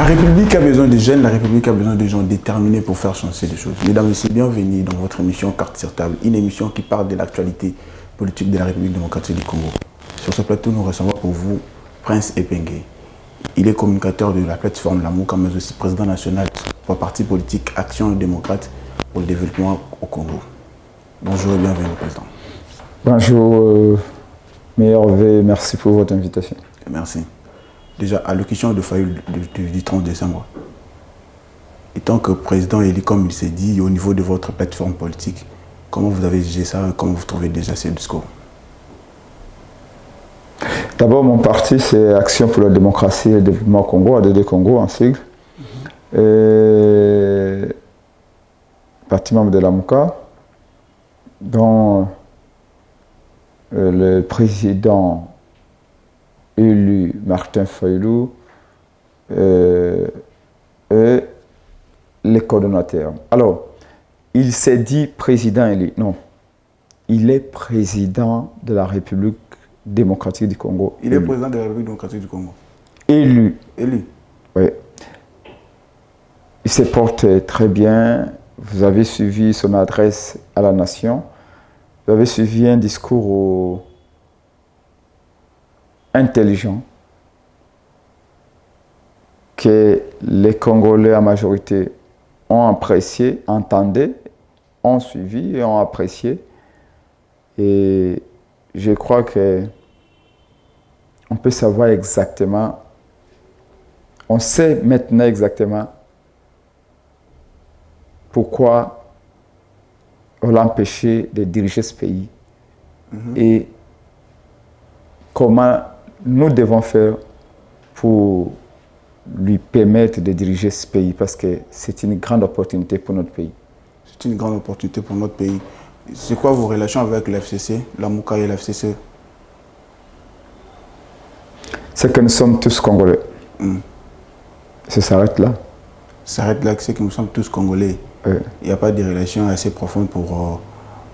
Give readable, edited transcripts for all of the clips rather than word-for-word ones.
La République a besoin de jeunes, la République a besoin de gens déterminés pour faire changer les choses. Mesdames et messieurs, bienvenue dans votre émission Carte sur table, une émission qui parle de l'actualité politique de la République démocratique du Congo. Sur ce plateau, nous recevons pour vous Prince Epengue. Il est communicateur de la plateforme Lamuka, mais aussi président national pour le parti politique Action démocrate pour le développement au Congo. Bonjour et bienvenue, président. Bonjour, meilleur vœu, merci pour votre invitation. Merci. Déjà, allocution de Fayoul du 30 décembre. Et tant que président élu, comme il s'est dit, au niveau de votre plateforme politique, comment vous avez jugé ça, comment vous trouvez déjà ce discours? D'abord, mon parti, c'est Action pour la démocratie et le développement au Congo, ADD Congo en sigle. Parti membre de Lamuka, dont le président élu Martin Fayulu et les coordonnateurs. Alors, il s'est dit président élu. Non, il est président de la République démocratique du Congo. Il est président de la République démocratique du Congo. Élu. Élu. Oui. Il se porte très bien. Vous avez suivi son adresse à la nation. Vous avez suivi un discours intelligent que les Congolais en majorité ont apprécié, entendaient, ont suivi et ont apprécié. Et je crois que on peut savoir exactement, on sait maintenant exactement pourquoi on l'a empêché de diriger ce pays et comment nous devons faire pour lui permettre de diriger ce pays, parce que c'est une grande opportunité pour notre pays. C'est une grande opportunité pour notre pays. C'est quoi vos relations avec l'FCC, Lamuka et l'FCC? C'est que nous sommes tous Congolais. Ça s'arrête là. Ça s'arrête là, c'est que nous sommes tous Congolais. Il n'y a pas de relations assez profondes pour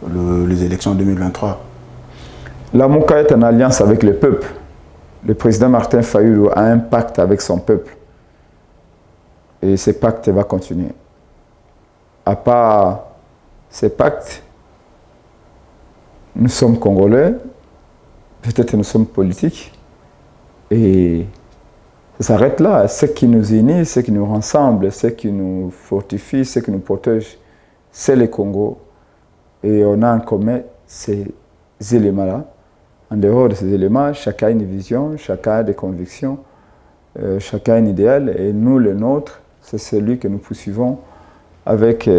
les élections 2023. Lamuka est en alliance avec le peuple. Le président Martin Fayulu a un pacte avec son peuple. Et ce pacte va continuer. À part ce pacte, nous sommes Congolais, peut-être nous sommes politiques, et ça s'arrête là. Ce qui nous unit, ce qui nous rassemble, ce qui nous fortifie, ce qui nous protège, c'est le Congo. Et on a en commun ces éléments-là. En dehors de ces éléments, chacun a une vision, chacun a des convictions, chacun a un idéal, et nous, le nôtre, c'est celui que nous poursuivons avec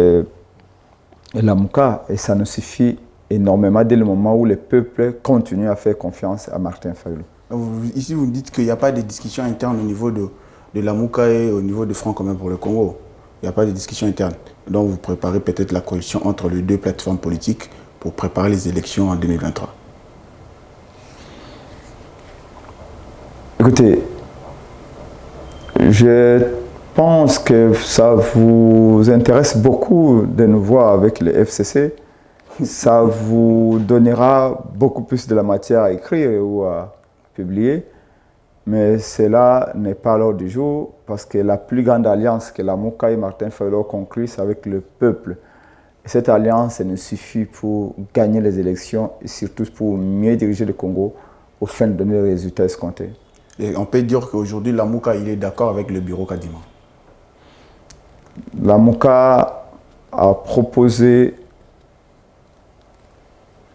Lamuka, et ça nous suffit énormément dès le moment où le peuple continue à faire confiance à Martin Fayulu. Ici, vous dites qu'il n'y a pas de discussion interne au niveau de Lamuka et au niveau de Front commun pour le Congo. Il n'y a pas de discussion interne. Donc, vous préparez peut-être la coalition entre les deux plateformes politiques pour préparer les élections en 2023. Écoutez, je pense que ça vous intéresse beaucoup de nous voir avec le FCC. Ça vous donnera beaucoup plus de la matière à écrire ou à publier. Mais cela n'est pas à l'ordre du jour parce que la plus grande alliance que Lamuka et Martin Fayulu ont conclue, c'est avec le peuple. Et cette alliance nous suffit pour gagner les élections et surtout pour mieux diriger le Congo au fin de donner les résultats escomptés. Et on peut dire qu'aujourd'hui, Lamuka, il est d'accord avec le bureau Kadima. Lamuka a proposé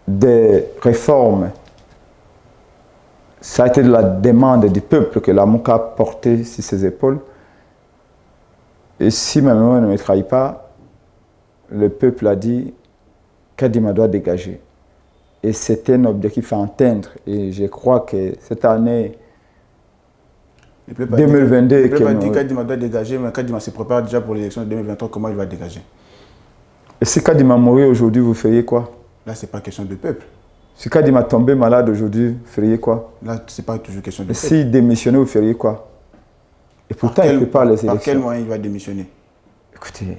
des réformes. Ça a été de la demande du peuple que Lamuka a porté sur ses épaules. Et si ma mémoire ne me trahit pas, le peuple a dit Kadima doit dégager. Et c'était un objectif à atteindre. Et je crois que cette année 2022... Le peuple a dit Kadima doit dégager, mais Kadima se prépare déjà pour l'élection de 2023. Comment il va dégager? Et si Kadima mourait aujourd'hui, vous feriez quoi? Là, ce n'est pas question de peuple. Si Kadima tombait malade aujourd'hui, vous feriez quoi? Là, ce n'est pas toujours question de peuple. S'il démissionnait, vous feriez quoi? Et pourtant, il prépare les élections. Par quel moyen il va démissionner? Écoutez,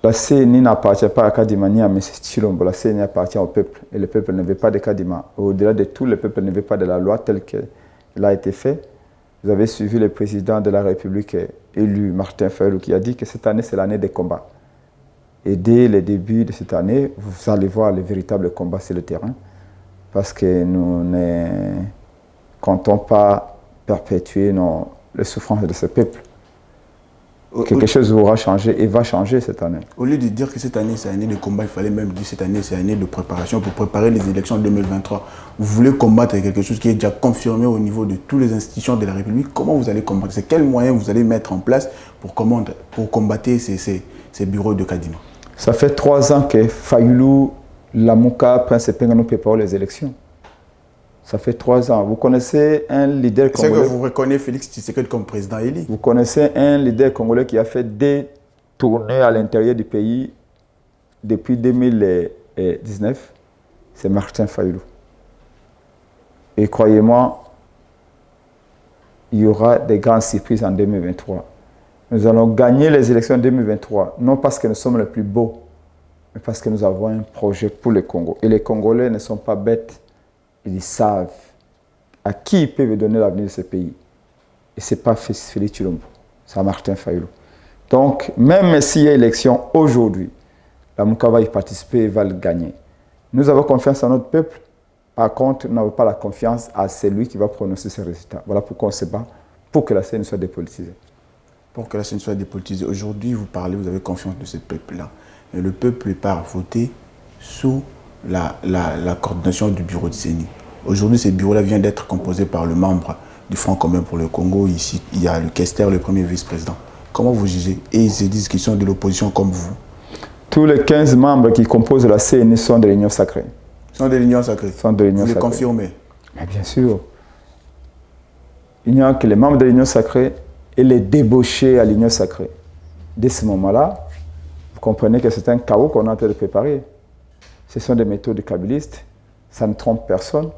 la CENI n'appartient pas à Kadima ni à M. Chilombo. La CENI appartient au peuple. Et le peuple ne veut pas de Kadima. Au-delà de tout, le peuple ne veut pas de la loi telle qu'elle a été faite. Vous avez suivi le président de la République élu, Martin Fayulu, qui a dit que cette année, c'est l'année des combats. Et dès le début de cette année, vous allez voir les véritables combats sur le terrain. Parce que nous ne comptons pas perpétuer les souffrances de ce peuple. Quelque chose aura changé et va changer cette année. Au lieu de dire que cette année c'est l'année de combat, il fallait même dire que cette année c'est l'année de préparation pour préparer les élections de 2023. Vous voulez combattre quelque chose qui est déjà confirmé au niveau de toutes les institutions de la République. Comment vous allez combattre? C'est quels moyens vous allez mettre en place pour combattre ces bureaux de Kadima? Ça fait 3 ans que Fayulu, Lamouka, Prince Epengano nous préparent les élections. Ça fait 3 ans. Vous connaissez un leader congolais... C'est que vous reconnaissez Félix Tshisekedi comme président élu. Vous connaissez un leader congolais qui a fait des tournées à l'intérieur du pays depuis 2019. C'est Martin Fayulu. Et croyez-moi, il y aura des grandes surprises en 2023. Nous allons gagner les élections en 2023, non parce que nous sommes les plus beaux, mais parce que nous avons un projet pour le Congo. Et les Congolais ne sont pas bêtes. Ils savent à qui ils peuvent donner l'avenir de ce pays. Et ce n'est pas Félix Tshilombo, c'est Martin Fayulu. Donc, même s'il y a élection aujourd'hui, la Mouka va y participer et va le gagner. Nous avons confiance en notre peuple. Par contre, nous n'avons pas la confiance à celui qui va prononcer ces résultats. Voilà pourquoi on se bat pour que la CENI soit dépolitisée. Pour que la CENI soit dépolitisée. Aujourd'hui, vous parlez, vous avez confiance de ce peuple-là. Mais le peuple n'est pas voté sous la coordination du bureau de CENI. Aujourd'hui, ce bureau-là vient d'être composé par le membre du Front commun pour le Congo. Ici, il y a le Kester, le premier vice-président. Comment vous jugez? Et ils se disent qu'ils sont de l'opposition comme vous. Tous les 15 membres qui composent la CENI sont de l'Union sacrée. Sont de l'Union sacrée. Vous les confirmez? Mais bien sûr. Il n'y a que les membres de l'Union sacrée et les débauchés à l'Union sacrée. Dès ce moment-là, vous comprenez que c'est un chaos qu'on est en train de préparer. Ce sont des méthodes kabylistes. Ça ne trompe personne.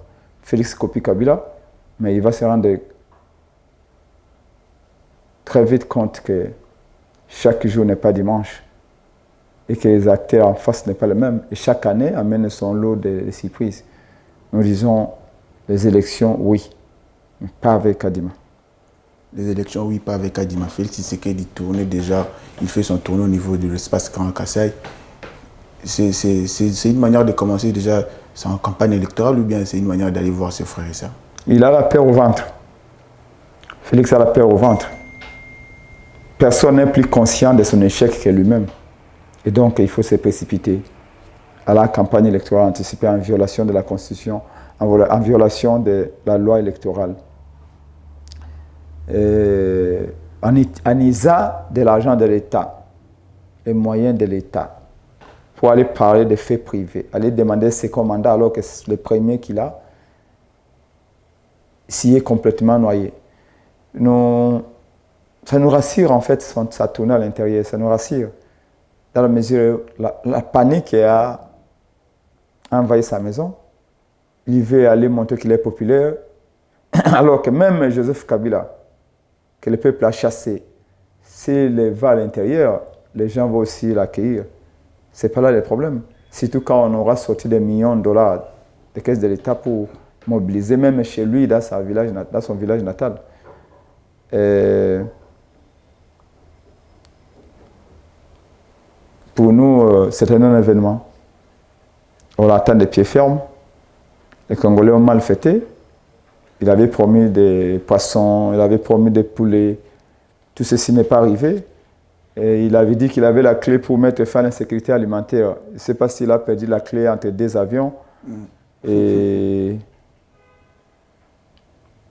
Félix copie Kabila, mais il va se rendre très vite compte que chaque jour n'est pas dimanche et que les acteurs en face n'est pas les mêmes. Et chaque année amène son lot de surprises. Nous disons les élections, oui, mais pas avec Kadima. Les élections, oui, pas avec Kadima. Félix Tshisekedi tourne déjà, il fait son tournée au niveau de l'espace Grand Kassai. C'est une manière de commencer déjà en campagne électorale ou bien c'est une manière d'aller voir ses frères et sœurs? Il a la peur au ventre. Félix a la peur au ventre. Personne n'est plus conscient de son échec que lui-même. Et donc, il faut se précipiter à la campagne électorale anticipée en violation de la Constitution, en violation de la loi électorale. En usant de l'argent de l'État, les moyens de l'État, pour aller parler des faits privés, aller demander ses commandants alors que le premier qu'il a s'y est complètement noyé. Ça nous rassure en fait, sa tournée à l'intérieur, ça nous rassure. Dans la mesure où la panique a envahi sa maison, il veut aller montrer qu'il est populaire, alors que même Joseph Kabila, que le peuple a chassé, s'il va à l'intérieur, les gens vont aussi l'accueillir. Ce n'est pas là le problème. Surtout quand on aura sorti des millions de dollars des caisses de l'État pour mobiliser, même chez lui, dans son village natal. Pour nous, c'est un événement. On attend des pieds fermes. Les Congolais ont mal fêté. Il avait promis des poissons, il avait promis des poulets. Tout ceci n'est pas arrivé. Et il avait dit qu'il avait la clé pour mettre fin à l'insécurité alimentaire. Je ne sais pas s'il a perdu la clé entre 2 avions. Et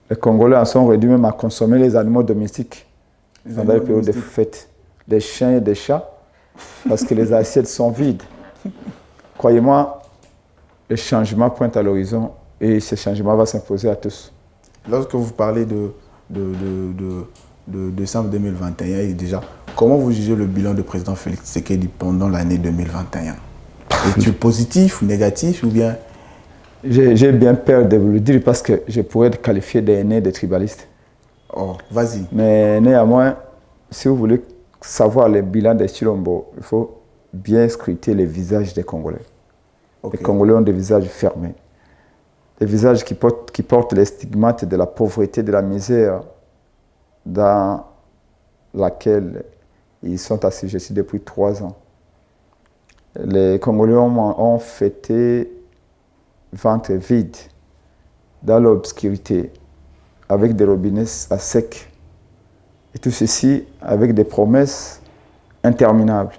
les Congolais en sont réduits même à consommer les animaux domestiques pendant les périodes de fête. Des chiens et des chats, parce que les assiettes sont vides. Croyez-moi, le changement pointe à l'horizon et ce changement va s'imposer à tous. Lorsque vous parlez de décembre 2021, et déjà, comment vous jugez le bilan du président Félix Tshisekedi pendant l'année 2021? Est-il positif ou négatif ou bien? J'ai bien peur de vous le dire parce que je pourrais être qualifié d'aîné des tribalistes. Oh, vas-y. Mais néanmoins, si vous voulez savoir le bilan de Tshilombo, il faut bien scruter les visages des Congolais. Okay. Les Congolais ont des visages fermés. Des visages qui portent les stigmates de la pauvreté, de la misère dans laquelle ils sont assujettis depuis 3 ans. Les Congolais ont fêté ventre vide, dans l'obscurité, avec des robinets à sec. Et tout ceci avec des promesses interminables.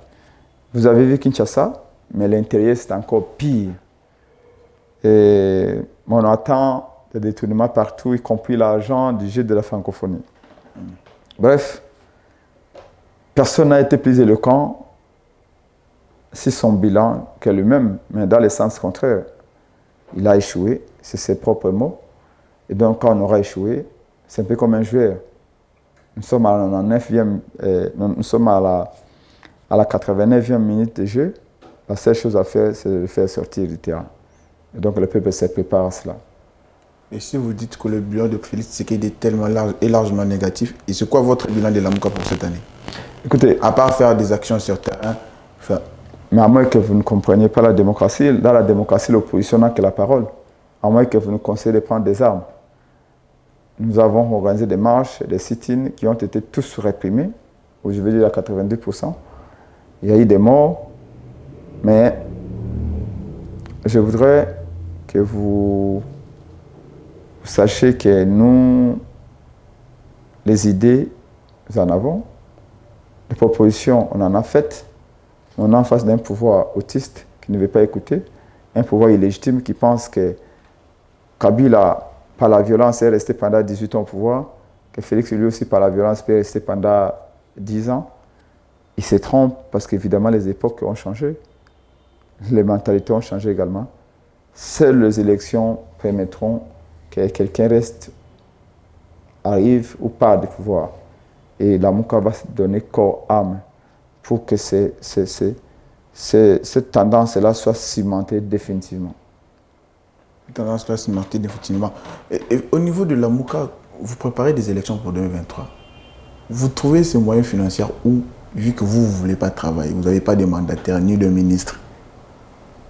Vous avez vu Kinshasa, mais l'intérieur c'est encore pire. Et on attend des détournements partout, y compris l'argent du jeu de la francophonie. Bref, personne n'a été plus éloquent si son bilan que lui-même, mais dans le sens contraire. Il a échoué, c'est ses propres mots. Et donc, quand on aura échoué, c'est un peu comme un joueur. Nous sommes à la 9e, nous sommes à la 89e minute de jeu. La seule chose à faire, c'est de le faire sortir du terrain. Et donc, le peuple se prépare à cela. Et si vous dites que le bilan de Félix Tshisekedi est tellement large et largement négatif, et c'est quoi votre bilan de Lamuka pour cette année? Écoutez, à part faire des actions sur terrain, mais à moins que vous ne compreniez pas la démocratie, dans la démocratie, l'opposition n'a que la parole. À moins que vous nous conseillez de prendre des armes. Nous avons organisé des marches, des sit-ins qui ont été tous réprimés, ou je veux dire à 92%. Il y a eu des morts, mais je voudrais que vous sachiez que nous, les idées, nous en avons, les propositions, on en a faites. On est en face d'un pouvoir autiste qui ne veut pas écouter, un pouvoir illégitime qui pense que Kabila, par la violence, est resté pendant 18 ans au pouvoir, que Félix, lui aussi, par la violence, peut rester pendant 10 ans. Il se trompe parce qu'évidemment, les époques ont changé. Les mentalités ont changé également. Seules les élections permettront que quelqu'un reste, arrive ou part du pouvoir. Et la Mouka va se donner corps, âme, pour que cette tendance-là soit cimentée définitivement. Cette tendance soit cimentée définitivement. Et au niveau de la Mouka, vous préparez des élections pour 2023. Vous trouvez ces moyens financiers où, vu que vous ne voulez pas travailler, vous n'avez pas de mandataire ni de ministre,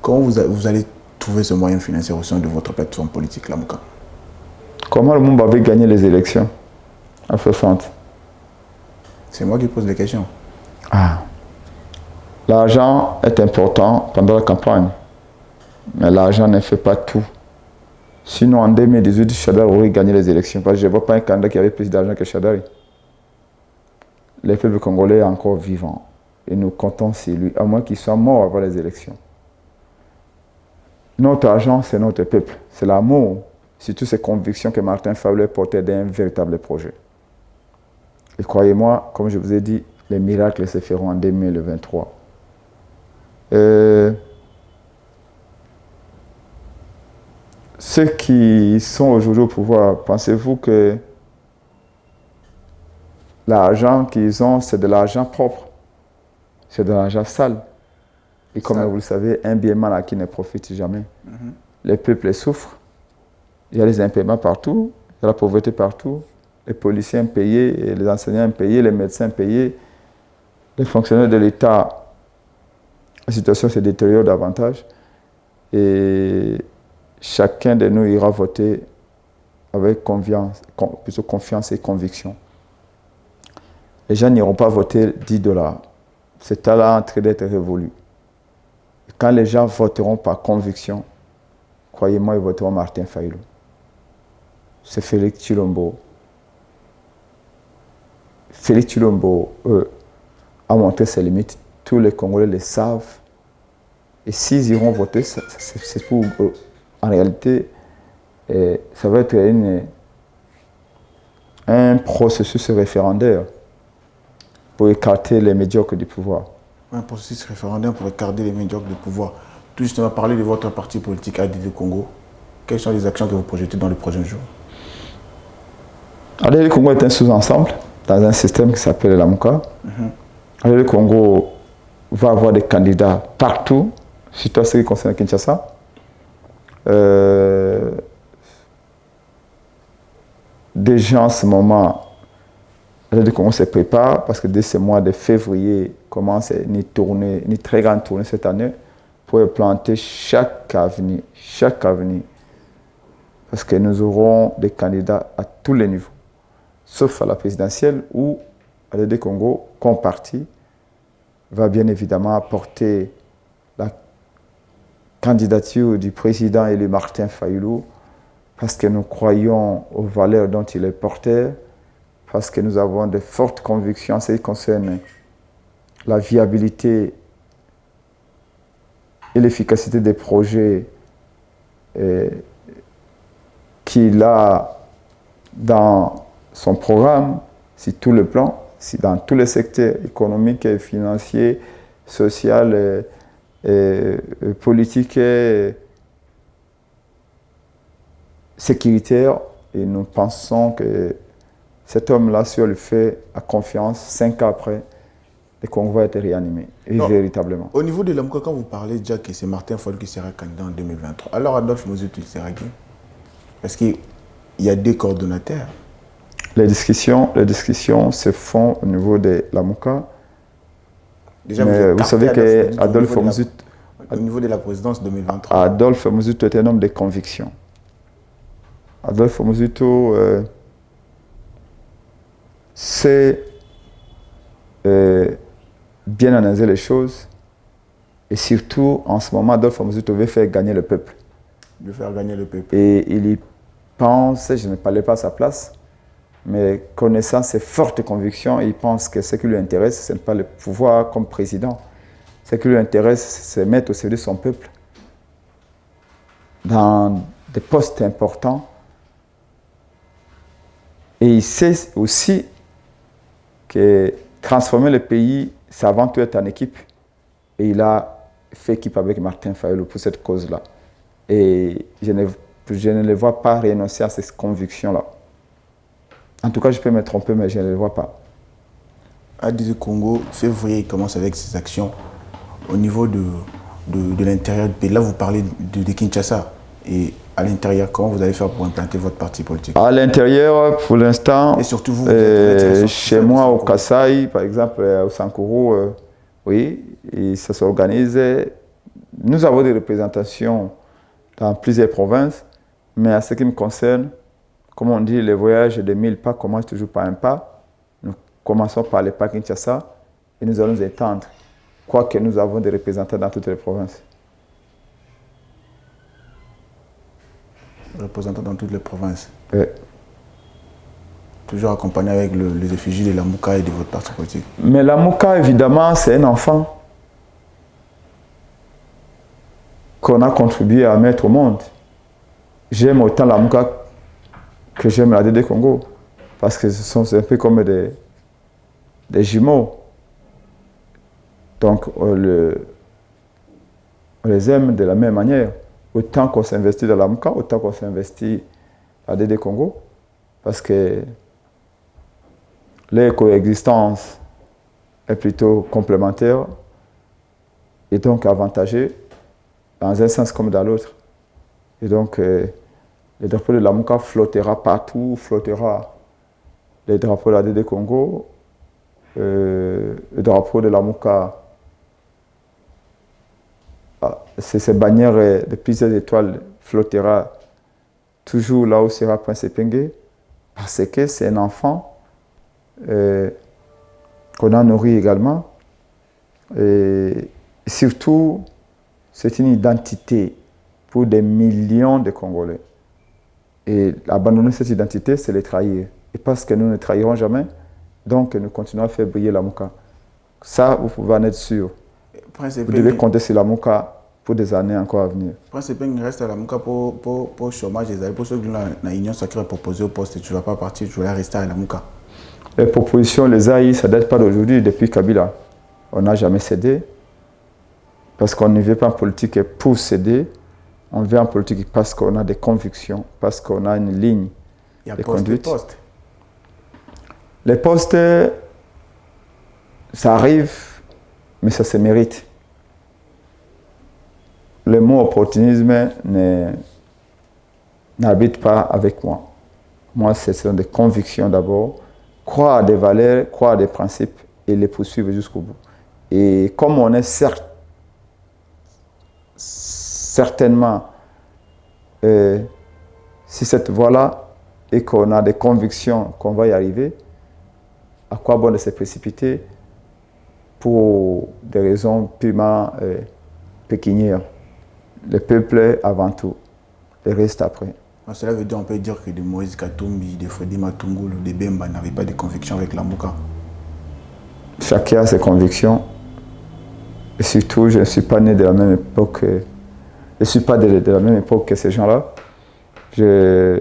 comment vous allez trouver ce moyen financier au sein de votre plateforme politique, la Mouka? Comment le monde avait gagné les élections en 60? C'est moi qui pose les questions. L'argent est important pendant la campagne, mais l'argent ne fait pas tout. Sinon, en 2018, Chadari aurait gagné les élections, parce que je ne vois pas un candidat qui avait plus d'argent que Chadari. Le peuple congolais est encore vivant, et nous comptons sur lui, à moins qu'il soit mort avant les élections. Notre argent, c'est notre peuple, c'est l'amour, surtout ces convictions que Martin Fayulu portait d'un véritable projet. Et croyez-moi, comme je vous ai dit, les miracles se feront en 2023. Ceux qui sont aujourd'hui au pouvoir, pensez-vous que l'argent qu'ils ont, c'est de l'argent propre? C'est de l'argent sale. Et comme vous le savez, un bien mal acquis ne profite jamais. Les peuples souffrent. Il y a les impaiements partout, il y a la pauvreté partout. Les policiers impayés, les enseignants impayés, les médecins impayés, les fonctionnaires de l'État, la situation se détériore davantage. Et chacun de nous ira voter avec confiance et conviction. Les gens n'iront pas voter 10 $. C'est là en train d'être révolu. Quand les gens voteront par conviction, croyez-moi, ils voteront Martin Fayulu. C'est Félix Tshilombo. Félix Tshilombo a montré ses limites. Tous les Congolais le savent. Et s'ils iront voter, c'est pour eux. En réalité, ça va être un processus référendaire pour écarter les médiocres du pouvoir. Un processus référendaire pour écarter les médiocres du pouvoir. Tout justement, parler de votre parti politique ADD Congo. Quelles sont les actions que vous projetez dans les prochains jours? ADD Congo est un sous-ensemble dans un système qui s'appelle la Mouka. ADD Congo va avoir des candidats partout, surtout à ce qui concerne Kinshasa. Déjà en ce moment, ADD Congo se prépare parce que dès ce mois de février commence une très grande tournée cette année pour planter chaque avenue. Parce que nous aurons des candidats à tous les niveaux. sauf à la présidentielle, où ADD Congo, comme parti, va bien évidemment porter la candidature du président élu Martin Fayulu, parce que nous croyons aux valeurs dont il est porteur, parce que nous avons de fortes convictions en ce qui concerne la viabilité et l'efficacité des projets qu'il a dans son programme, sur tout le plan, dans tous les secteurs économiques, et financiers, sociaux, politiques, sécuritaires. Et nous pensons que cet homme-là, si on le fait à confiance, 5 ans après, le Congo va être réanimé, véritablement. Au niveau de l'AMUCA, quand vous parlez déjà que c'est Martin Fayulu qui sera candidat en 2023, alors Adolphe Mouzoutou, il sera qui? Parce qu'il y a 2 coordonnateurs. Les discussions se font au niveau de l'AMUCA. Déjà, vous savez qu'Adolphe Mouzoutou, au niveau de la présidence 2023. Adolphe Mouzoutou est un homme de conviction. Adolphe Mouzoutou sait bien analyser les choses. Et surtout, en ce moment, Adolphe Mouzoutou veut faire gagner le peuple. De faire gagner le peuple. Et il y pense, je ne parlais pas à sa place, mais connaissant ses fortes convictions, il pense que ce qui lui intéresse, ce n'est pas le pouvoir comme président. Ce qui lui intéresse, c'est mettre au service de son peuple dans des postes importants. Et il sait aussi que transformer le pays, c'est avant tout être en équipe. Et il a fait équipe avec Martin Fayulu pour cette cause-là. Et je ne le vois pas renoncer à ces convictions-là. En tout cas, je peux me tromper, mais je ne le vois pas. ADD Congo, février, il commence avec ses actions au niveau de l'intérieur du pays. Là, vous parlez de Kinshasa. Et à l'intérieur, comment vous allez faire pour implanter votre parti politique? À l'intérieur, pour l'instant, et surtout vous, chez moi au Kasaï, par exemple, au Sankuru, oui, et ça s'organise. Nous avons des représentations dans plusieurs provinces, mais à ce qui me concerne, comme on dit, le voyage de 1000 pas commence toujours par un pas. Nous commençons par le pas Kinshasa et nous allons étendre, quoique nous avons des représentants dans toutes les provinces. Représentants dans toutes les provinces. Oui. Toujours accompagné avec les effigies de l'AMUCA et de votre parti politique. Mais l'AMUCA, évidemment, c'est un enfant qu'on a contribué à mettre au monde. J'aime autant l'AMUCA que j'aime l'ADD Congo, parce que ce sont un peu comme des jumeaux. Donc, on les aime de la même manière. Autant qu'on s'investit dans l'AMUCA, autant qu'on s'investit à l'ADD Congo, parce que leur coexistence est plutôt complémentaire et donc avantageux dans un sens comme dans l'autre. Et donc, le drapeau de l'AMUCA flottera partout, flottera les drapeaux de l'ADD Congo, le drapeau de l'AMUCA, c'est ces bannières de plusieurs étoiles flottera toujours là où sera Prince Epenge, parce que c'est un enfant qu'on a nourri également. Et surtout, c'est une identité pour des millions de Congolais. Et abandonner cette identité, c'est les trahir. Et parce que nous ne trahirons jamais, donc nous continuons à faire briller l'AMUCA. Ça, vous pouvez en être sûr. Vous devez compter sur l'AMUCA pour des années encore à venir. Prince Epenge reste à l'AMUCA pour le chômage des alliés. Pour ceux qui ont la Union sacrée proposée au poste, tu ne vas pas partir, tu vas rester à l'AMUCA. Les propositions, les AI, ça ne date pas d'aujourd'hui, depuis Kabila. On n'a jamais cédé. Parce qu'on ne vient pas en politique pour céder. On vient en politique parce qu'on a des convictions, parce qu'on a une ligne de conduite. Les postes, ça arrive, mais ça se mérite. Le mot opportunisme n'habite pas avec moi. Moi, ce sont des convictions d'abord, croire à des valeurs, croire à des principes et les poursuivre jusqu'au bout. Et comme on est certainement, si cette voie-là, et qu'on a des convictions qu'on va y arriver, à quoi bon de se précipiter pour des raisons purement pécuniaires? Le peuple avant tout, le reste après. Cela veut dire, on peut dire que de Moïse Katumbi, de Freddy Matungulu, de Bemba n'avaient pas de conviction avec Lamuka. Chacun a ses convictions. Et surtout, je ne suis pas né de la même époque. Je ne suis pas de la même époque que ces gens-là. Je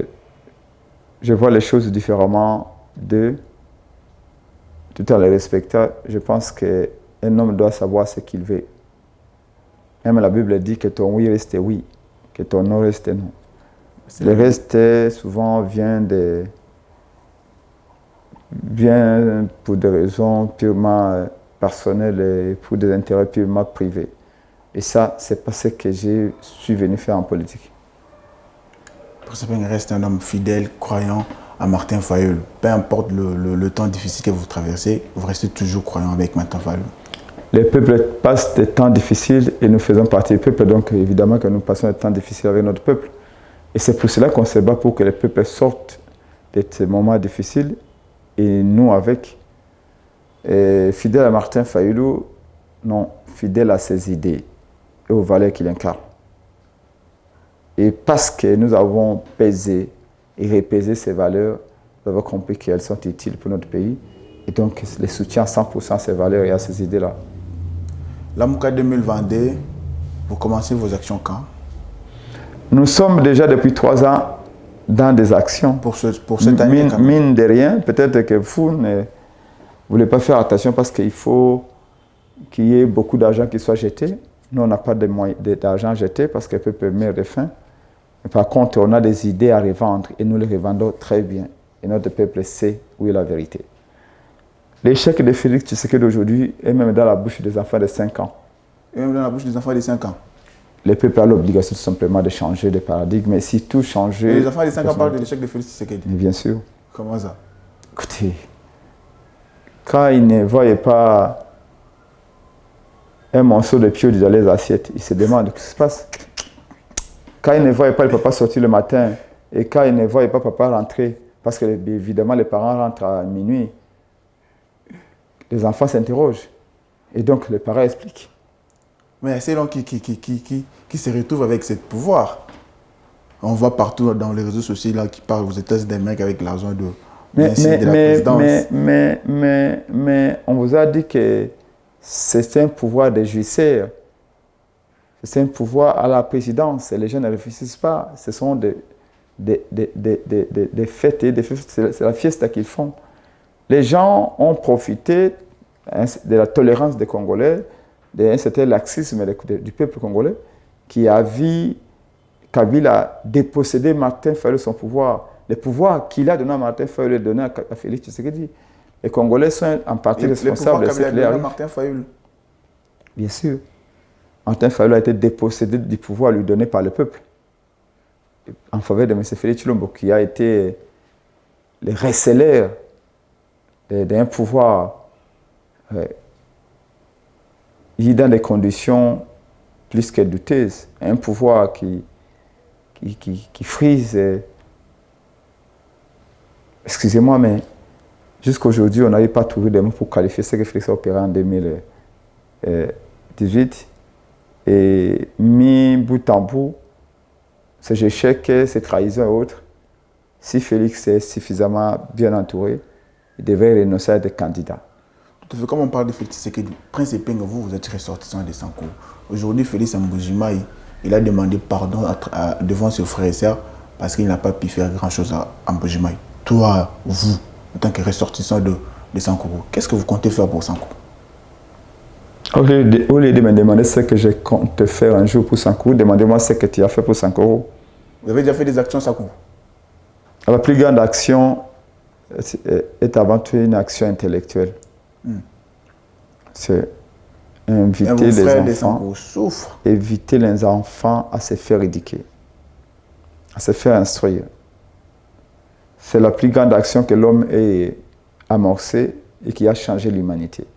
vois les choses différemment d'eux. Tout en les respectant, je pense qu'un homme doit savoir ce qu'il veut. Même la Bible dit que ton oui reste oui, que ton non reste non. Le reste, souvent, vient pour des raisons purement personnelles et pour des intérêts purement privés. Et ça, c'est pas ce que je suis venu faire en politique. Pour ça, il reste un homme fidèle, croyant à Martin Fayulu. Peu importe le temps difficile que vous traversez, vous restez toujours croyant avec Martin Fayulu. Les peuples passent des temps difficiles et nous faisons partie du peuple, donc évidemment que nous passons des temps difficiles avec notre peuple. Et c'est pour cela qu'on se bat pour que les peuples sortent de ces moments difficiles et nous avec. Et fidèle à Martin Fayulu, non, fidèle à ses idées et aux valeurs qu'il incarne. Et parce que nous avons pesé et repésé ces valeurs, nous avons compris qu'elles sont utiles pour notre pays. Et donc, les soutiens 100% à ces valeurs et à ces idées-là. Lamuka 2022, vous commencez vos actions quand? Nous sommes déjà depuis 3 ans dans des actions. Pour cette année, mine de rien, peut-être que vous ne voulez pas faire attention parce qu'il faut qu'il y ait beaucoup d'argent qui soit jeté. Nous, on n'a pas d'argent jeté parce que le peuple meurt de faim. Mais par contre, on a des idées à revendre et nous les revendons très bien. Et notre peuple sait où est la vérité. L'échec de Félix Tshisekedi d'aujourd'hui est même dans la bouche des enfants de 5 ans. Et même dans la bouche des enfants de 5 ans. Le peuple a l'obligation tout simplement de changer de paradigme. Mais si tout changeait... Les enfants de 5 ans parlent de l'échec de Félix Tshisekedi. Bien sûr. Comment ça? Écoutez, quand ils ne voyaient pas un morceau de pied dans les assiettes, ils se demandent ce qui se passe. Quand ils ne voyaient pas le papa sortir le matin et quand ils ne voyaient pas papa rentrer, parce que évidemment les parents rentrent à minuit, les enfants s'interrogent. Et donc les parents expliquent. Mais c'est l'homme qui se retrouve avec ce pouvoir. On voit partout dans les réseaux sociaux là, qui parlent aux États-Unis des mecs avec l'argent de la présidence. Mais on vous a dit que c'est un pouvoir de jouisseur. C'est un pouvoir à la présidence. Les gens ne réfléchissent pas. Ce sont des fêtes et des fêtes. C'est la fiesta qu'ils font. Les gens ont profité de la tolérance des Congolais, d'un certain laxisme du peuple congolais, qui a vu Kabila déposséder Martin Fayulu son pouvoir. Le pouvoir qu'il a donné à Martin Fayulu est donné à Félix Tshisekedi. Les Congolais sont en partie responsables de ce qui arrive. Martin Fayulu. Bien sûr. Martin Fayulu a été dépossédé du pouvoir lui donné par le peuple en faveur de M. Félix Tshilombo, qui a été le receleur d'un pouvoir dans des conditions plus que douteuses. Un pouvoir qui frise. Excusez-moi, mais jusqu'à aujourd'hui, on n'avait pas trouvé de mots pour qualifier ce que Félix a opéré en 2018. Et mis bout en bout, ces échecs, ces trahisons et autres, si Félix est suffisamment bien entouré, il devait renoncer à être candidat. Tout à fait, comme on parle de Félix Tshisekedi, Prince Epenge, vous êtes ressortissant de Sanko. Aujourd'hui, Félix Mbujimai, il a demandé pardon devant ses frères et sœurs parce qu'il n'a pas pu faire grand-chose à Mbujimai. Toi, vous, en tant que ressortissant de Sankuru, qu'est-ce que vous comptez faire pour Sankuru? Au lieu de me demander ce que je compte faire un jour pour Sankuru, demandez-moi ce que tu as fait pour Sankuru. Vous avez déjà fait des actions Sankuru? La plus grande action est avant tout une action intellectuelle. C'est inviter les enfants à se faire éduquer, à se faire instruire. C'est la plus grande action que l'homme ait amorcée et qui a changé l'humanité.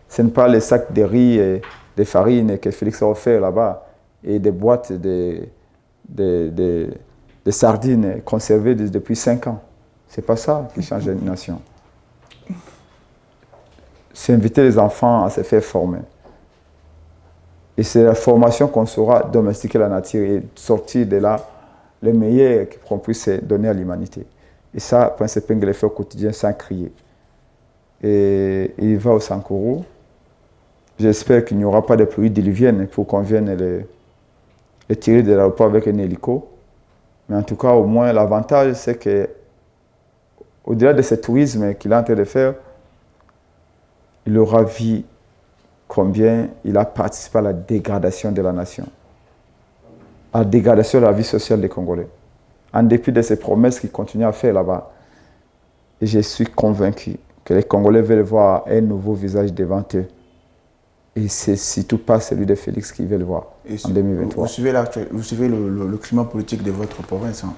Ce n'est pas les sacs de riz et de farine que Félix a offert là-bas et des boîtes de sardines conservées depuis 5 ans. C'est pas ça qui change une nation. C'est inviter les enfants à se faire former. Et c'est la formation qu'on saura domestiquer la nature et sortir de là le meilleur qu'on puisse donner à l'humanité. Et ça, Prince Epingue le fait au quotidien sans crier. Et il va au Sankuru. J'espère qu'il n'y aura pas de pluie diluvienne pour qu'on vienne les tirer de l'aéroport avec un hélico. Mais en tout cas, au moins, l'avantage, c'est que au-delà de ce tourisme qu'il est en train de faire, il aura vu combien il a participé à la dégradation de la nation, à la dégradation de la vie sociale des Congolais, en dépit de ces promesses qu'il continue à faire là-bas. Et je suis convaincu que les Congolais veulent voir un nouveau visage devant eux. Et c'est surtout pas celui de Félix qu'ils veulent voir en 2023. Vous suivez le climat politique de votre province, hein,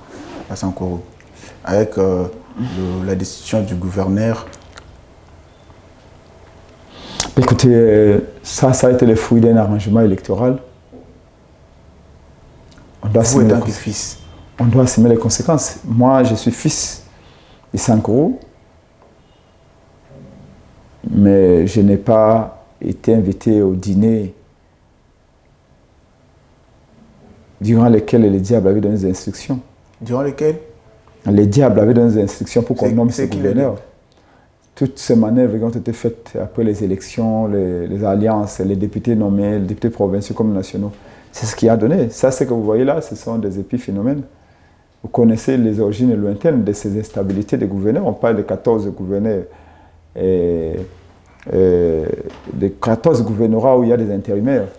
à Sankuru, avec la décision du gouverneur. Écoutez, ça a été le fruit d'un arrangement électoral. Vous êtes un fils. On doit assumer les conséquences. Moi, je suis fils de Sankuru, mais je n'ai pas été invité au dîner durant lequel le diable avait donné des instructions. Durant lequel le diable avait donné des instructions pour qu'on nomme ce gouverneur. Toutes ces manœuvres qui ont été faites après les élections, les alliances, les députés nommés, les députés provinciaux comme nationaux, c'est ce qui a donné. Ça, ce que vous voyez là, ce sont des épiphénomènes. Vous connaissez les origines lointaines de ces instabilités des gouverneurs. On parle de 14 gouverneurs, de 14 gouvernorats où il y a des intérimaires.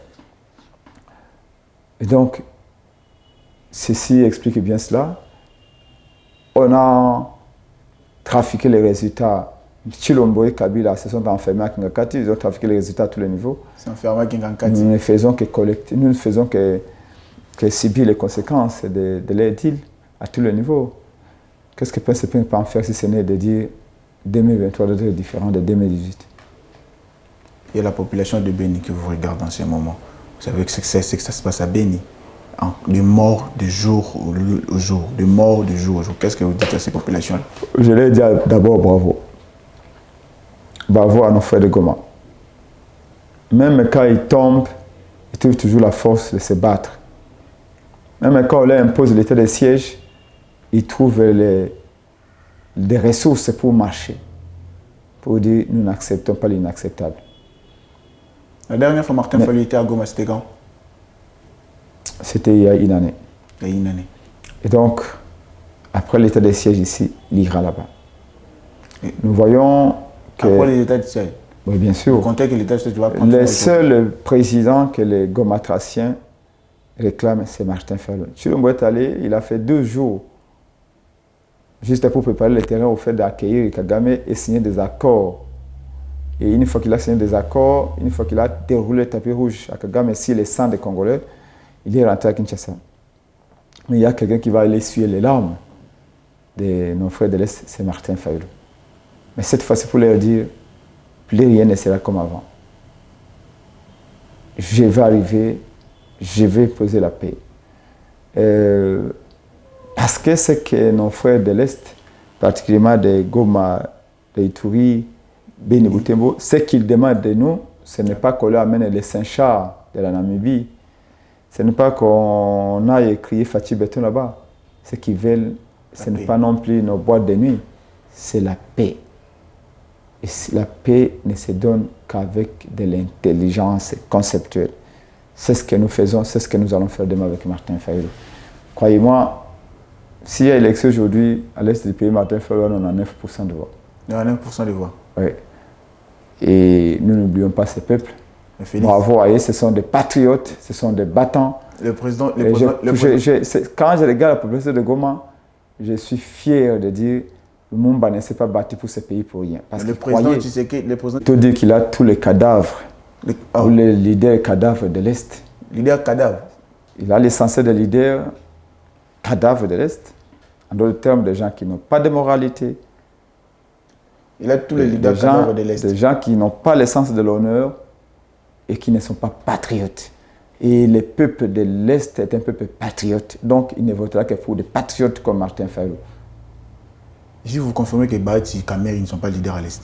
Et donc, ceci explique bien cela. On a trafiqué les résultats. Chilombo et Kabila se sont enfermés à Kingakati, ils ont trafiqué les résultats à tous les niveaux. Nous ne faisons que collecter, nous ne faisons que subir les conséquences de leur deal à tous les niveaux. Qu'est-ce que Prince Epingue peut en faire si ce n'est de dire 2023 doit être différent de 2018? Il y a la population de Béni qui vous regarde en ce moment. Vous savez que c'est que ça se passe à Béni. Hein? De mort de jour au jour, de mort de jour au jour. Qu'est-ce que vous dites à ces populations-là? Je leur dis d'abord bravo. Bravo à nos frères de Goma. Même quand ils tombent, ils trouvent toujours la force de se battre. Même quand on leur impose l'état de siège, ils trouvent des ressources pour marcher. Pour dire, nous n'acceptons pas l'inacceptable. La dernière fois, Martin Fayulu était à Goma, c'était quand? C'était il y a une année. Il y a une année. Et donc, après l'état de siège ici, il ira là-bas. Nous voyons que... Après l'état de siège? Oui, bien sûr. Vous comptez que l'état de siège va continuer? Le seul président que les Gomatraciens réclament, c'est Martin Fayulu. Chilombo est allé, il a fait 2 jours, juste pour préparer le terrain au fait d'accueillir Kagame et signer des accords. Et une fois qu'il a signé des accords, une fois qu'il a déroulé le tapis rouge à Kagame sur les sangs des Congolais, il est rentré à Kinshasa. Mais il y a quelqu'un qui va aller essuyer les larmes de nos frères de l'Est, c'est Martin Fayulu. Mais cette fois-ci, pour leur dire, plus rien ne sera comme avant. Je vais arriver, je vais poser la paix. Parce que c'est que nos frères de l'Est, particulièrement de Goma, de Ituri, Béni Butembo, ce qu'ils demandent de nous, ce n'est pas qu'on leur amène les Saint-Chars de la Namibie, ce n'est pas qu'on aille crier Fatih Béton là-bas. Ce qu'ils veulent, ce n'est pas non plus nos boîtes de nuit, c'est la paix. Et la paix ne se donne qu'avec de l'intelligence conceptuelle. C'est ce que nous faisons, c'est ce que nous allons faire demain avec Martin Fayulu. Croyez-moi, s'il y a élection aujourd'hui, à l'est du pays, Martin Fayulu, on a 9% de voix. Il y a 9% de voix. Oui. Et nous n'oublions pas ces peuples. Bravo à eux, ce sont des patriotes, ce sont des battants. Quand je regarde la population de Goma, je suis fier de dire que Lumumba ne s'est pas battu pour ce pays pour rien. Parce le président Tshisekedi, il faut dire qu'il a tous les cadavres, ou les leaders cadavres de l'Est. Leader cadavre? Il a l'essentiel des leaders cadavres de l'Est. En d'autres termes, des gens qui n'ont pas de moralité. Il a tous les leaders cadavres de l'Est. Des gens qui n'ont pas l'essence de l'honneur et qui ne sont pas patriotes. Et le peuple de l'Est est un peuple patriote. Donc, il ne votera que pour des patriotes comme Martin Fayulu. Si vous confirmez que Bahati et Kamer ne sont pas leaders à l'Est.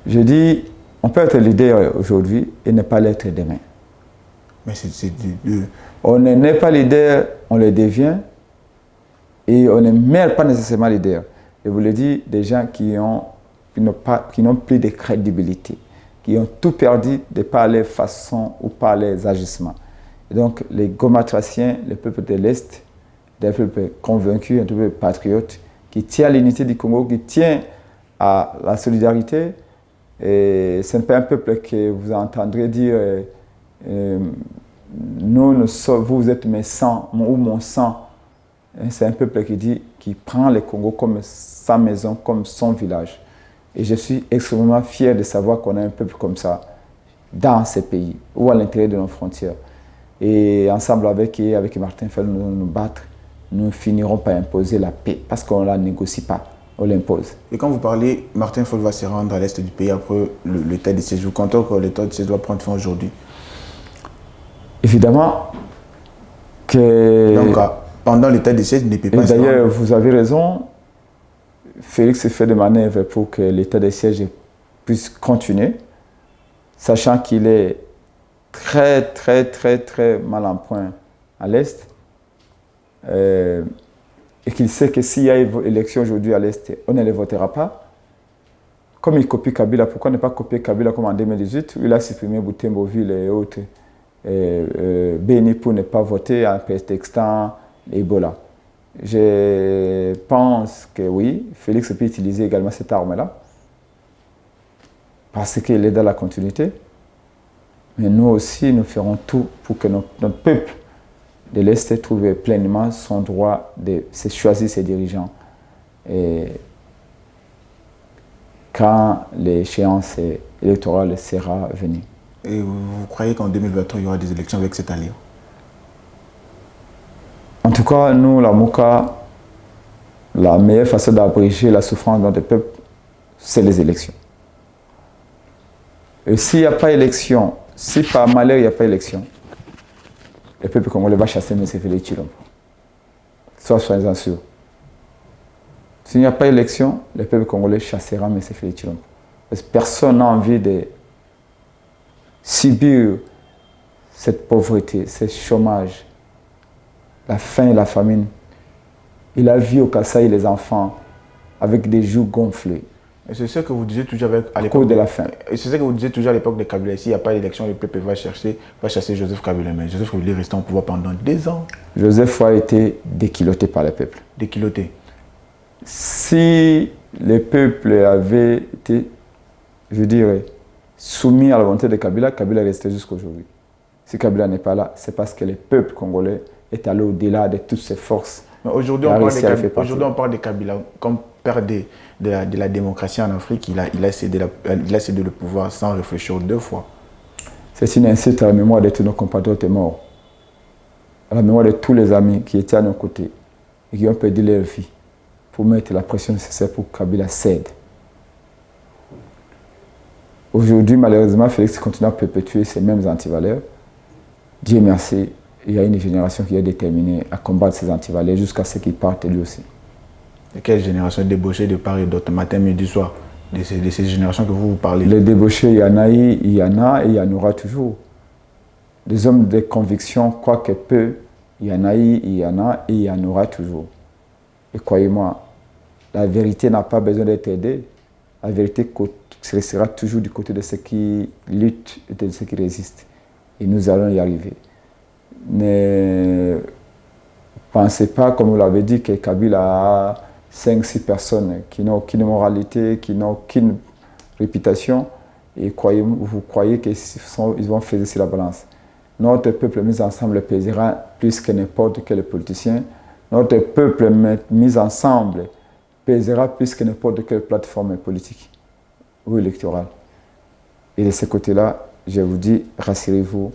Je dis, on peut être leader aujourd'hui et ne pas l'être demain. Mais c'est On n'est pas leader, on le devient et on ne meurt pas nécessairement leader. Je vous le dis, des gens qui n'ont plus de crédibilité, qui ont tout perdu de par les façons ou par les agissements. Et donc, les gomatraciens, le peuple de l'Est, des peuples convaincus, un peuple patriote, qui tient à l'unité du Congo, qui tient à la solidarité. Et c'est un peuple que vous entendrez dire vous êtes mes sangs ou mon sang. C'est un peuple qui prend le Congo comme sa maison, comme son village. Et je suis extrêmement fier de savoir qu'on a un peuple comme ça dans ces pays ou à l'intérieur de nos frontières. Et ensemble avec Martin Fayulu, nous allons nous battre. Nous finirons par imposer la paix parce qu'on ne la négocie pas, on l'impose. Et quand vous parlez, Martin Fayulu va se rendre à l'est du pays après l'état de siège. Vous comptez que l'état de siège doit prendre fin aujourd'hui? Évidemment que... Donc, pendant l'état de siège, il ne peut pas se rendre. D'ailleurs, vous avez raison, Félix fait des manœuvres pour que l'état de siège puisse continuer, sachant qu'il est très, très, très, très mal en point à l'est. Et qu'il sait que s'il y a élection aujourd'hui à l'Est, on ne les votera pas. Comme il copie Kabila, pourquoi ne pas copier Kabila comme en 2018, où il a supprimé Boutembo-Ville et autres, béni pour ne pas voter en prétextant Ebola. Je pense que oui, Félix peut utiliser également cette arme-là, parce qu'il est dans la continuité. Mais nous aussi, nous ferons tout pour que notre peuple de l'Est trouve pleinement son droit de se choisir ses dirigeants. Et quand l'échéance électorale sera venue. Et vous croyez qu'en 2023, il y aura des élections avec cette alliance? En tout cas, nous, la Mouka, la meilleure façon d'abréger la souffrance de notre peuple, c'est les élections. Et s'il n'y a pas élection, si par malheur il n'y a pas élection, le peuple congolais va chasser M. Félix Tshilombo. Soyez-en sûrs. S'il n'y a pas élection, le peuple congolais chassera M. Félix Tshilombo. Parce que personne n'a envie de subir cette pauvreté, ce chômage, la faim et la famine. Il a vu au Kasaï les enfants avec des joues gonflées. Et c'est ce que vous disiez toujours à l'époque de la faim. Et c'est ce que vous disiez toujours à l'époque de Kabila. S'il n'y a pas d'élection, le peuple va chasser Joseph Kabila. Mais Joseph Kabila est resté en pouvoir pendant 2 ans. Joseph a été déculotté par le peuple. Déculotté. Si le peuple avait été, je dirais, soumis à la volonté de Kabila, Kabila est resté jusqu'à aujourd'hui. Si Kabila n'est pas là, c'est parce que le peuple congolais est allé au-delà de toutes ses forces. Aujourd'hui, on parle de Kabila comme père de la démocratie en Afrique. Il a cédé le pouvoir sans réfléchir 2 fois. C'est une insulte à la mémoire de tous nos compatriotes morts, à la mémoire de tous les amis qui étaient à nos côtés et qui ont perdu leur vie pour mettre la pression nécessaire pour que Kabila cède. Aujourd'hui, malheureusement, Félix continue à perpétuer ces mêmes antivaleurs. Dieu merci, il y a une génération qui est déterminée à combattre ces antivaleurs jusqu'à ce qu'il parte lui aussi. Et quelle génération débauchée de part et d'autre, matin, midi, soir, de ces générations que vous parlez? Les débauchés, il y en a et il y en aura toujours. Des hommes de conviction, quoi que peu, il y en a il y en aura toujours. Et croyez-moi, la vérité n'a pas besoin d'être aidée. La vérité sera toujours du côté de ceux qui luttent et de ceux qui résistent. Et nous allons y arriver. Ne pensez pas, comme vous l'avez dit, que Kabila a 5-6 personnes qui n'ont aucune moralité, qui n'ont aucune réputation, et vous croyez qu'ils vont faire sur la balance. Notre peuple mis ensemble pèsera plus que n'importe quel politicien. Notre peuple mis ensemble pèsera plus que n'importe quelle plateforme politique ou électorale. Et de ce côté-là, je vous dis, rassurez-vous,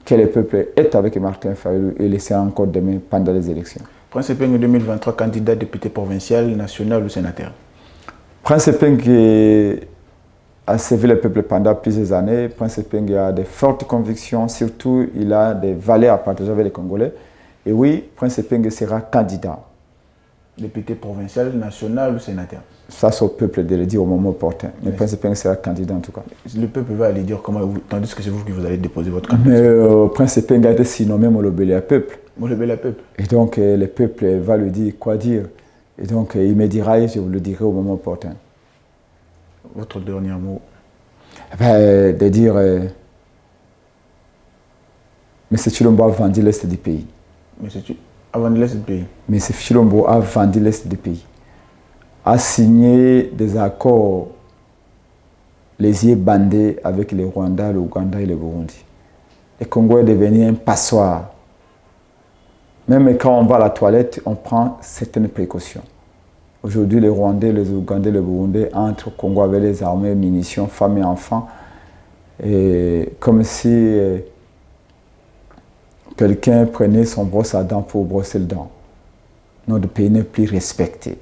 que le peuple est avec Martin Fayulu et laissera encore demain pendant les élections. Prince Epeng 2023, candidat député provincial, national ou sénateur? Prince Epeng a servi le peuple pendant plusieurs années. Prince Epeng a de fortes convictions, surtout il a des valeurs à partager avec les Congolais. Et oui, Prince Epeng sera candidat. Député provincial, national ou sénateur? Ça, c'est au peuple de le dire au moment opportun. Mais Prince Epeng sera candidat en tout cas. Le peuple va aller dire comment, tandis que c'est vous qui vous allez déposer votre Mais candidature. Prince Epeng a été surnommé Molobele à peuple. Molobele à peuple. Et donc, le peuple va lui dire quoi dire. Et donc, il me dira et je vous le dirai au moment opportun. Votre dernier mot? De dire, M. Chilombo a vendu l'Est du pays. Avant de laisser le pays. M. Chilombo a vendu l'Est du pays. A signé des accords les yeux bandés avec les Rwandais, le Ouganda et le Burundi. Le Congo est devenu un passoire. Même quand on va à la toilette, on prend certaines précautions. Aujourd'hui, les Rwandais, les Ougandais, les Burundais entrent au Congo avec les armées, munitions, femmes et enfants. Et comme si quelqu'un prenait son brosse à dents pour brosser le dent. Notre pays n'est plus respecté.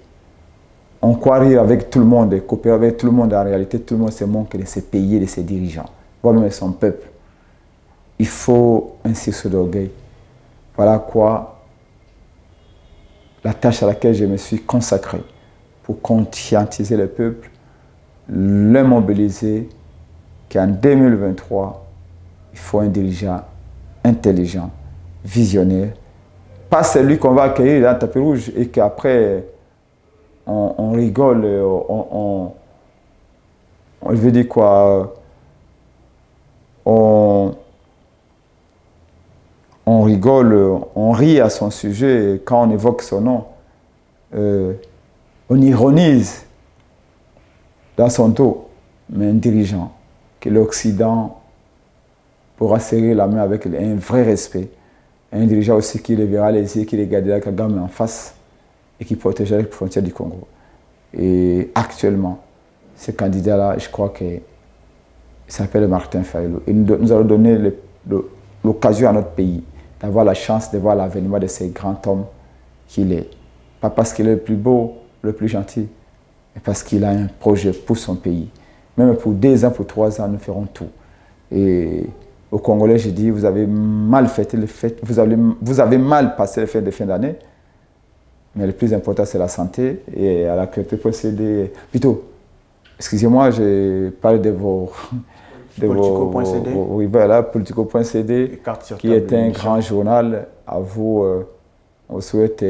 On croit rire avec tout le monde et coopérer avec tout le monde. En réalité, tout le monde se manque de ses pays et de ses dirigeants, voire même son peuple. Il faut un sursaut d'orgueil. Voilà quoi la tâche à laquelle je me suis consacré pour conscientiser le peuple, le mobiliser, qu'en 2023, il faut un dirigeant intelligent, visionnaire, pas celui qu'on va accueillir dans le tapis rouge et qu'après on rigole, je veux dire quoi, on rigole, on rit à son sujet et quand on évoque son nom, on ironise dans son dos, mais un dirigeant que l'Occident pourra serrer la main avec un vrai respect, un dirigeant aussi qui lèvera les yeux, qui regardera Kagame en face et qui protégera les frontières du Congo. Et actuellement, ce candidat-là, je crois qu'il s'appelle Martin Fayulu. Et nous allons donner l'occasion à notre pays d'avoir la chance de voir l'avènement de ce grand homme qu'il est. Pas parce qu'il est le plus beau, le plus gentil, mais parce qu'il a un projet pour son pays. Même pour 2 ans, pour 3 ans, nous ferons tout. Et aux Congolais, je dis, vous avez mal fêté les fêtes, vous avez mal passé les fêtes de fin d'année, mais le plus important, c'est la santé. Et à la procéder. Plutôt, excusez-moi, j'ai parlé de vos rivales là, Politico.cd, qui est un grand journal. À vous, on souhaite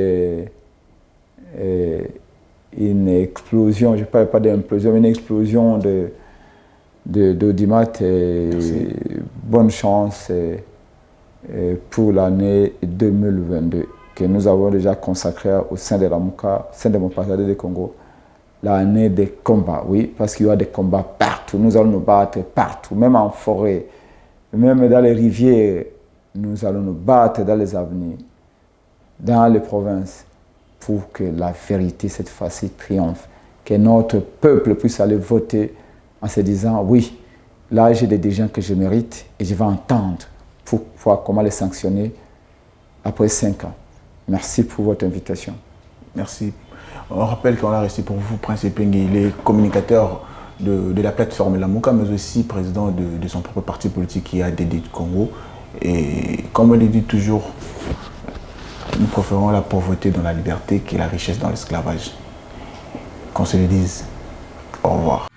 une explosion, je ne parle pas d'implosion, mais une explosion d'audimat. Bonne chance pour l'année 2022 que nous avons déjà consacrée au sein de la MOUCA, au sein de mon parti du Congo. L'année des combats, oui, parce qu'il y aura des combats partout. Nous allons nous battre partout, même en forêt, même dans les rivières. Nous allons nous battre dans les avenirs, dans les provinces, pour que la vérité, cette fois-ci, triomphe. Que notre peuple puisse aller voter en se disant, oui, là, j'ai des dirigeants que je mérite et je vais entendre pour voir comment les sanctionner après 5 ans. Merci pour votre invitation. Merci. On rappelle qu'on a resté pour vous, Prince Epeng, il est communicateur de la plateforme La MOUCA, mais aussi président de son propre parti politique qui est ADD du Congo. Et comme on le dit toujours, nous préférons la pauvreté dans la liberté que la richesse dans l'esclavage. Qu'on se le dise. Au revoir.